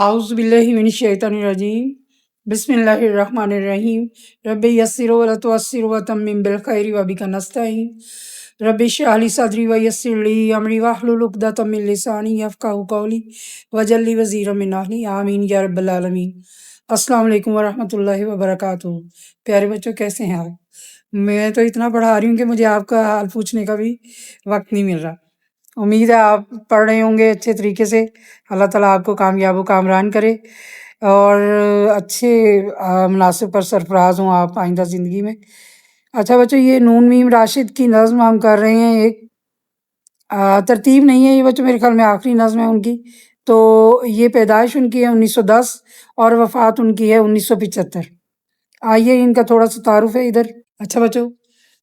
اعوذ باللہ من الشیطان الرجیم بسم اللہ الرحمن الرحیم رب یسر ولا تعسر وتمم بالخیر وبک نستعین رب اشرح لی صدری ویسر لی امری واحلل عقدۃ من لسانی یفقہوا قولی واجعل لی وزیرا من اہلی آمین یا رب العالمین۔ السلام علیکم ورحمۃ اللہ وبرکاتہ۔ پیارے بچوں، کیسے ہیں آپ؟ میں تو اتنا پڑھا رہی ہوں کہ مجھے آپ کا حال پوچھنے کا بھی وقت نہیں مل رہا۔ امید ہے آپ پڑھ رہے ہوں گے اچھے طریقے سے۔ اللہ تعالیٰ آپ کو کامیاب و کامران کرے اور اچھے مناصب پر سرفراز ہوں آپ آئندہ زندگی میں۔ اچھا بچوں، یہ نون میم راشد کی نظم ہم کر رہے ہیں۔ ایک ترتیب نہیں ہے یہ بچوں، میرے خیال میں آخری نظم ہے ان کی۔ تو یہ پیدائش ان کی ہے 1910 اور وفات ان کی ہے 1975۔ آئیے ان کا تھوڑا سا تعارف ہے ادھر۔ اچھا بچوں،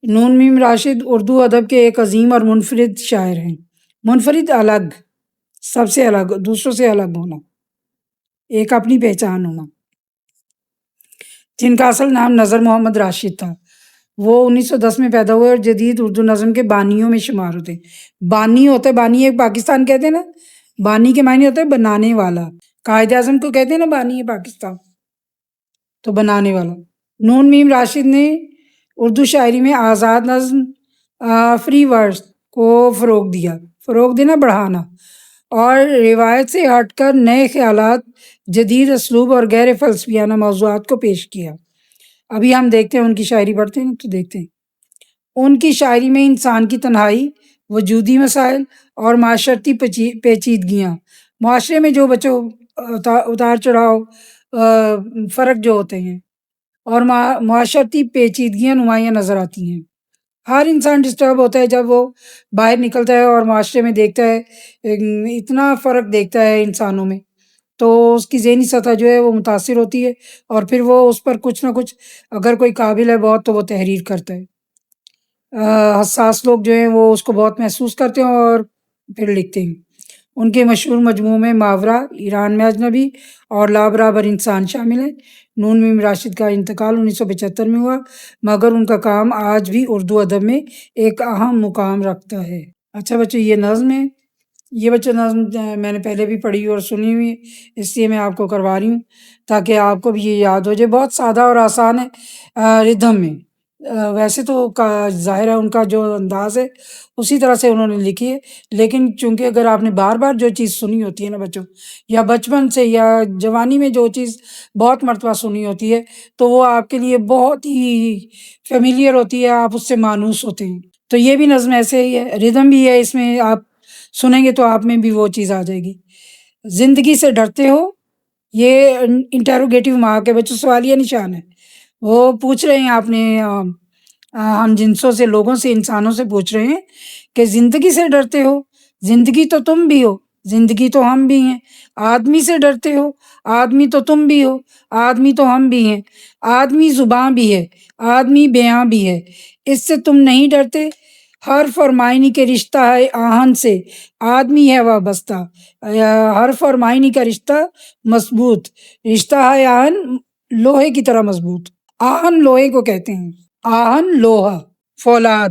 نون میم راشد اردو ادب کے ایک عظیم اور منفرد شاعر ہیں۔ منفرد الگ، سب سے الگ، دوسروں سے الگ ہونا، ایک اپنی پہچان ہونا۔ جن کا اصل نام نذر محمد راشد تھا۔ وہ 1910 میں پیدا ہوئے اور جدید اردو نظم کے بانیوں میں شمار ہوتے۔ بانی ہوتا ہے، بانی ایک پاکستان کہتے ہیں نا، بانی کے معنی ہوتا ہے بنانے والا۔ قائد اعظم کو کہتے ہیں نا بانی پاکستان، تو بنانے والا۔ نون میم راشد نے اردو شاعری میں آزاد نظم، فری ورس کو فروغ دینا، بڑھانا اور روایت سے ہٹ کر نئے خیالات، جدید اسلوب اور غیر فلسفیانہ موضوعات کو پیش کیا۔ ابھی ہم دیکھتے ہیں ان کی شاعری پڑھتے ہیں تو دیکھتے ہیں ان کی شاعری میں انسان کی تنہائی، وجودی مسائل اور معاشرتی پیچیدگیاں، معاشرے میں جو بچوں اتار چڑھاؤ، فرق جو ہوتے ہیں اور معاشرتی پیچیدگیاں نمایاں نظر آتی ہیں۔ ہر انسان ڈسٹرب ہوتا ہے جب وہ باہر نکلتا ہے اور معاشرے میں دیکھتا ہے، اتنا فرق دیکھتا ہے انسانوں میں، تو اس کی ذہنی سطح جو ہے وہ متاثر ہوتی ہے اور پھر وہ اس پر کچھ نہ کچھ، اگر کوئی قابل ہے بہت تو وہ تحریر کرتا ہے۔ حساس لوگ جو ہیں وہ اس کو بہت محسوس کرتے ہیں اور پھر لکھتے ہیں۔ ان کے مشہور مجموعوں میں ماورا، ایران میں اجنبی اور لا برابر انسان شامل ہیں۔ نون میم راشد کا انتقال 1975 میں ہوا، مگر ان کا کام آج بھی اردو ادب میں ایک اہم مقام رکھتا ہے۔ اچھا بچوں، یہ نظم ہے۔ یہ بچوں نظم میں نے پہلے بھی پڑھی اور سنی ہوئی ہے، اس لیے میں آپ کو کروا رہی ہوں تاکہ آپ کو بھی یہ یاد ہو جائے۔ بہت سادہ اور آسان ہے ردھم میں۔ ویسے تو ظاہر ہے ان کا جو انداز ہے اسی طرح سے انہوں نے لکھی ہے، لیکن چونکہ اگر آپ نے بار بار جو چیز سنی ہوتی ہے نا بچوں، یا بچپن سے یا جوانی میں جو چیز بہت مرتبہ سنی ہوتی ہے تو وہ آپ کے لیے بہت ہی فیملیئر ہوتی ہے، آپ اس سے مانوس ہوتے ہیں۔ تو یہ بھی نظم ایسے ہی ہے، ردھم بھی ہے اس میں، آپ سنیں گے تو آپ میں بھی وہ چیز آ جائے گی۔ زندگی سے ڈرتے ہو، یہ انٹروگیٹو مارک ہے بچوں، سوالیہ نشان ہے۔ وہ پوچھ رہے ہیں آپ نے ہم جنسوں سے، لوگوں سے، انسانوں سے پوچھ رہے ہیں کہ زندگی سے ڈرتے ہو، زندگی تو تم بھی ہو، زندگی تو ہم بھی ہیں۔ آدمی سے ڈرتے ہو، آدمی تو تم بھی ہو، آدمی تو ہم بھی ہیں۔ آدمی زباں بھی ہے، آدمی بیاں بھی ہے، اس سے تم نہیں ڈرتے۔ حرف اور معنی کے رشتہ ہے آہن سے، آدمی ہے وابستہ۔ حرف اور معنی کا رشتہ مضبوط، رشتہ ہے آہن لوہے کی طرح مضبوط۔ آہن لوہے کو کہتے ہیں، آہن لوہا، فولاد،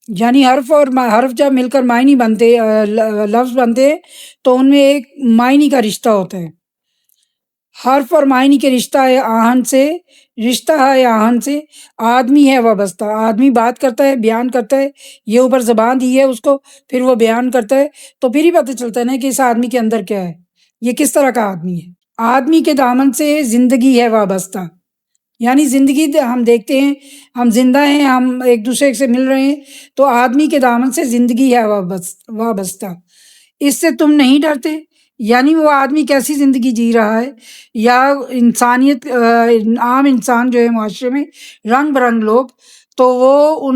یعنی حرف جب مل کر معنی بنتے، لفظ بنتے ہیں تو ان میں ایک معنی کا رشتہ ہوتا ہے۔ حرف اور معنی کے رشتہ ہے آہن سے، رشتہ ہے آہن سے، آدمی ہے وابستہ۔ آدمی بات کرتا ہے، بیان کرتا ہے، یہ اوپر زبان دی ہے اس کو، پھر وہ بیان کرتا ہے، تو پھر ہی پتہ چلتا ہے نا کہ اس آدمی کے اندر کیا ہے، یہ کس طرح کا آدمی ہے۔ آدمی کے دامن سے زندگی ہے وابستہ، یعنی زندگی ہم دیکھتے ہیں، ہم زندہ ہیں، ہم ایک دوسرے سے مل رہے ہیں، تو آدمی کے دامن سے زندگی ہے وابستہ۔ اس سے تم نہیں ڈرتے، یعنی وہ آدمی کیسی زندگی جی رہا ہے، یا انسانیت، عام انسان جو ہے معاشرے میں، رنگ برنگ لوگ، تو وہ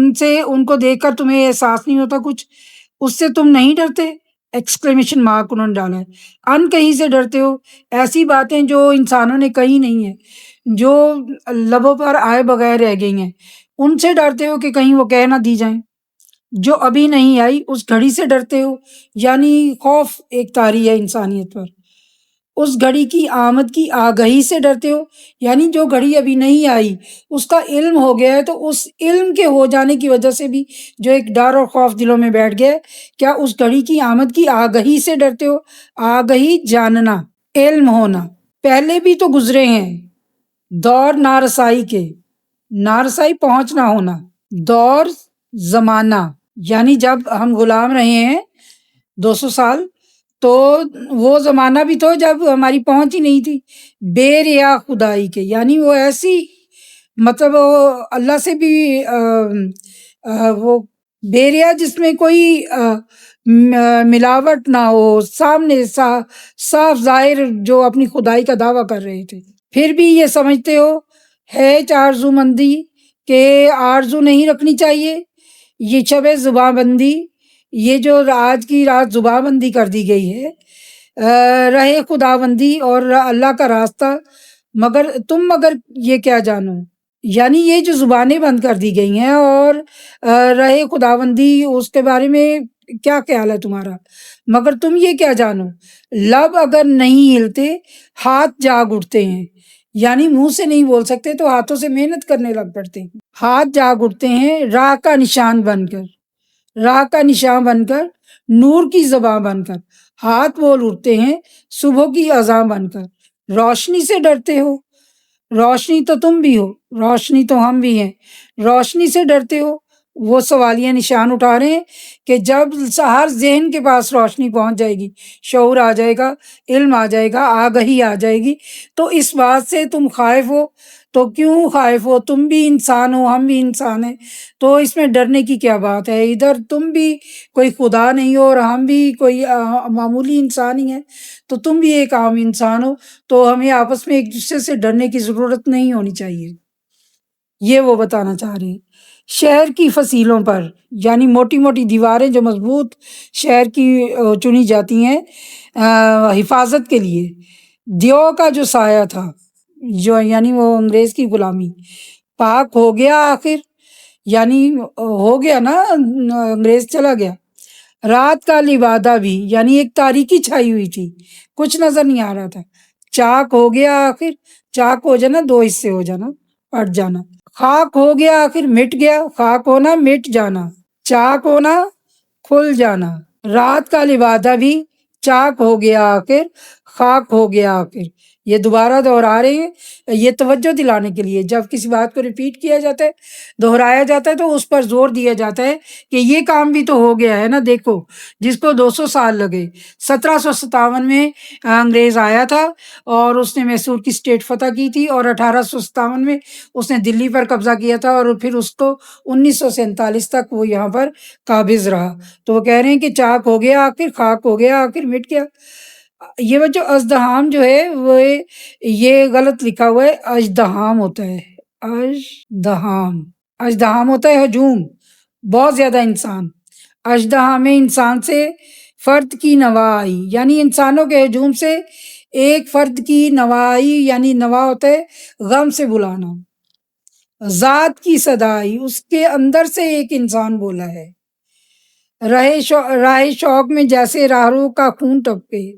ان کو دیکھ کر تمہیں احساس نہیں ہوتا کچھ، اس سے تم نہیں ڈرتے، ایکسکلیمیشن مارک انہوں نے ڈالا ہے۔ ان کہیں سے ڈرتے ہو، ایسی باتیں جو انسانوں نے کہی نہیں ہیں، جو لبوں پر آئے بغیر رہ گئی ہیں، ان سے ڈرتے ہو کہ کہیں وہ کہہ نہ دی جائیں۔ جو ابھی نہیں آئی اس گھڑی سے ڈرتے ہو، یعنی خوف ایک طاری ہے انسانیت پر۔ اس گھڑی کی آمد کی آگہی سے ڈرتے ہو، یعنی جو گھڑی ابھی نہیں آئی اس کا علم ہو گیا ہے، تو اس علم کے ہو جانے کی وجہ سے بھی جو ایک ڈر اور خوف دلوں میں بیٹھ گیا ہے، کیا اس گھڑی کی آمد کی آگہی سے ڈرتے ہو؟ آگہی، جاننا، علم ہونا پہلے بھی تو گزرے ہیں، دور نارسائی کے، نارسائی پہنچنا ہونا، دور زمانہ یعنی جب ہم غلام رہے ہیں 200 سال، تو وہ زمانہ بھی تو جب ہماری پہنچ ہی نہیں تھی، بے ریا خدائی کے، یعنی وہ ایسی مطلب وہ اللہ سے بھی وہ بے ریا جس میں کوئی ملاوٹ نہ ہو، سامنے صاف ظاہر جو اپنی خدائی کا دعویٰ کر رہے تھے، پھر بھی یہ سمجھتے ہو ہے آرزو مندی کہ آرزو نہیں رکھنی چاہیے، یہ شب زباں بندی، یہ جو آج کی رات زباں بندی کر دی گئی ہے، رہے خدا بندی اور اللہ کا راستہ، مگر یہ کیا جانو، یعنی یہ جو زبانیں بند کر دی گئی ہیں اور رہے خدا بندی اس کے بارے میں کیا خیال ہے تمہارا، مگر تم یہ کیا جانو، لب اگر نہیں ہلتے ہاتھ جاگ اٹھتے ہیں، یعنی منہ سے نہیں بول سکتے تو ہاتھوں سے محنت کرنے لگ پڑتے ہیں، ہاتھ جاگ اٹھتے ہیں راہ کا نشان بن کر، راہ کا نشان بن کر، نور کی زباں بن کر، ہاتھ بول اٹھتے ہیں صبح کی اذان بن کر، روشنی سے ڈرتے ہو، روشنی تو تم بھی ہو، روشنی تو ہم بھی ہیں، روشنی سے ڈرتے ہو، وہ سوالیہ نشان اٹھا رہے ہیں کہ جب ہر ذہن کے پاس روشنی پہنچ جائے گی، شعور آ جائے گا، علم آ جائے گا، آگہی آ جائے گی، تو اس بات سے تم خائف ہو، تو کیوں خائف ہو، تم بھی انسان ہو، ہم بھی انسان ہیں، تو اس میں ڈرنے کی کیا بات ہے، ادھر تم بھی کوئی خدا نہیں ہو اور ہم بھی کوئی معمولی انسان ہی ہیں، تو تم بھی ایک عام انسان ہو، تو ہمیں آپس میں ایک دوسرے سے ڈرنے کی ضرورت نہیں ہونی چاہیے، یہ وہ بتانا چاہ رہے ہیں۔ شہر کی فصیلوں پر، یعنی موٹی موٹی دیواریں جو مضبوط شہر کی چنی جاتی ہیں حفاظت کے لیے، دیو کا جو سایہ تھا، جو یعنی وہ انگریز کی غلامی، پاک ہو گیا آخر، یعنی ہو گیا نا، انگریز چلا گیا، رات کا لبادہ بھی، یعنی ایک تاریکی چھائی ہوئی تھی، کچھ نظر نہیں آ رہا تھا، چاک ہو گیا آخر، چاک ہو جانا، دو حصے ہو جانا، پٹ جانا، خاک ہو گیا آخر، مٹ گیا، خاک ہونا مٹ جانا، چاک ہونا کھل جانا، رات کا لبادہ بھی چاک ہو گیا آخر، خاک ہو گیا آخر، یہ دوبارہ دہرا رہے ہیں، یہ توجہ دلانے کے لیے، جب کسی بات کو ریپیٹ کیا جاتا ہے، دہرایا جاتا ہے، تو اس پر زور دیا جاتا ہے کہ یہ کام بھی تو ہو گیا ہے نا، دیکھو جس کو 200 سال لگے، 1757 میں انگریز آیا تھا اور اس نے میسور کی اسٹیٹ فتح کی تھی، اور 1857 میں اس نے دلی پر قبضہ کیا تھا، اور پھر اس کو 1947 تک وہ یہاں پر قابض رہا، تو وہ کہہ رہے ہیں کہ چاک ہو گیا آخر، خاک ہو گیا آخر، مٹ گیا، یہ وہ جو ازدحام جو ہے وہ یہ غلط لکھا ہوا ہے، اژدہام ہوتا ہے، اژدہام، اژدہام ہوتا ہے ہجوم، بہت زیادہ انسان، اژدہام انسان سے فرد کی نوا آئی، یعنی انسانوں کے ہجوم سے ایک فرد کی نوا آئی، یعنی نوا ہوتا ہے غم سے بلانا، ذات کی صدا آئی، اس کے اندر سے ایک انسان بولا ہے، راہ شوق میں جیسے راہرو کا خون ٹپکے،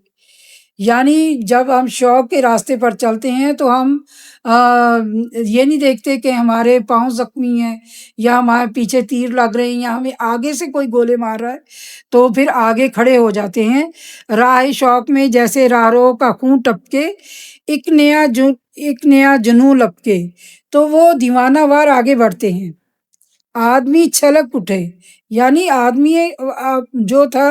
یعنی جب ہم شوق کے راستے پر چلتے ہیں تو ہم یہ نہیں دیکھتے کہ ہمارے پاؤں زخمی ہیں یا ہمارے پیچھے تیر لگ رہے ہیں یا ہمیں آگے سے کوئی گولے مار رہا ہے، تو پھر آگے کھڑے ہو جاتے ہیں، راہ شوق میں جیسے راہرو کا خون ٹپکے، ایک نیا جنوں لپکے، تو وہ دیوانہ وار آگے بڑھتے ہیں، آدمی چھلک اٹھے، یعنی آدمی جو تھا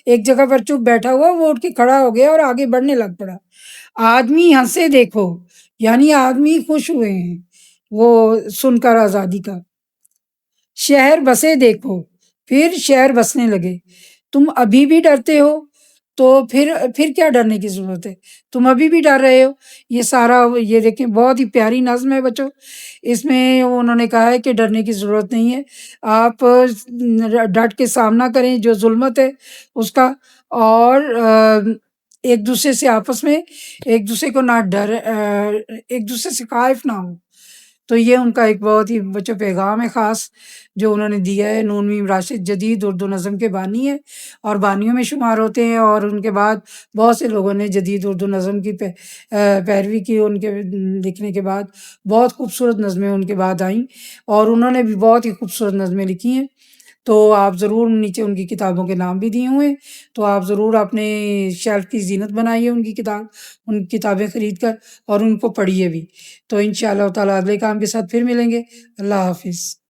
ایک جگہ پر چپ بیٹھا ہوا، وہ اٹھ کے کھڑا ہو گیا اور آگے بڑھنے لگ پڑا، آدمی ہنسے دیکھو، یعنی آدمی خوش ہوئے ہیں وہ سن کر آزادی کا، شہر بسے دیکھو، پھر شہر بسنے لگے، تم ابھی بھی ڈرتے ہو، تو پھر کیا ڈرنے کی ضرورت ہے، تم ابھی بھی ڈر رہے ہو، یہ سارا یہ دیکھیں بہت ہی پیاری نظم ہے بچوں، اس میں انہوں نے کہا ہے کہ ڈرنے کی ضرورت نہیں ہے، آپ ڈٹ کے سامنا کریں جو ظلمت ہے اس کا، اور ایک دوسرے سے آپس میں ایک دوسرے کو نہ ایک دوسرے سے خائف نہ ہو، تو یہ ان کا ایک بہت ہی بچوں پیغام ہے خاص جو انہوں نے دیا ہے۔ نون میم راشد جدید اردو نظم کے بانی ہیں اور بانیوں میں شمار ہوتے ہیں، اور ان کے بعد بہت سے لوگوں نے جدید اردو نظم کی پیروی کی، ان کے لکھنے کے بعد بہت خوبصورت نظمیں ان کے بعد آئیں، اور انہوں نے بھی بہت ہی خوبصورت نظمیں لکھی ہیں۔ تو آپ ضرور نیچے ان کی کتابوں کے نام بھی دیے ہوئے ہیں، تو آپ ضرور اپنے شیلف کی زینت بنائیے ان کتابیں خرید کر، اور ان کو پڑھیے بھی۔ تو انشاءاللہ تعالیٰ اگلے کام کے ساتھ پھر ملیں گے۔ اللہ حافظ۔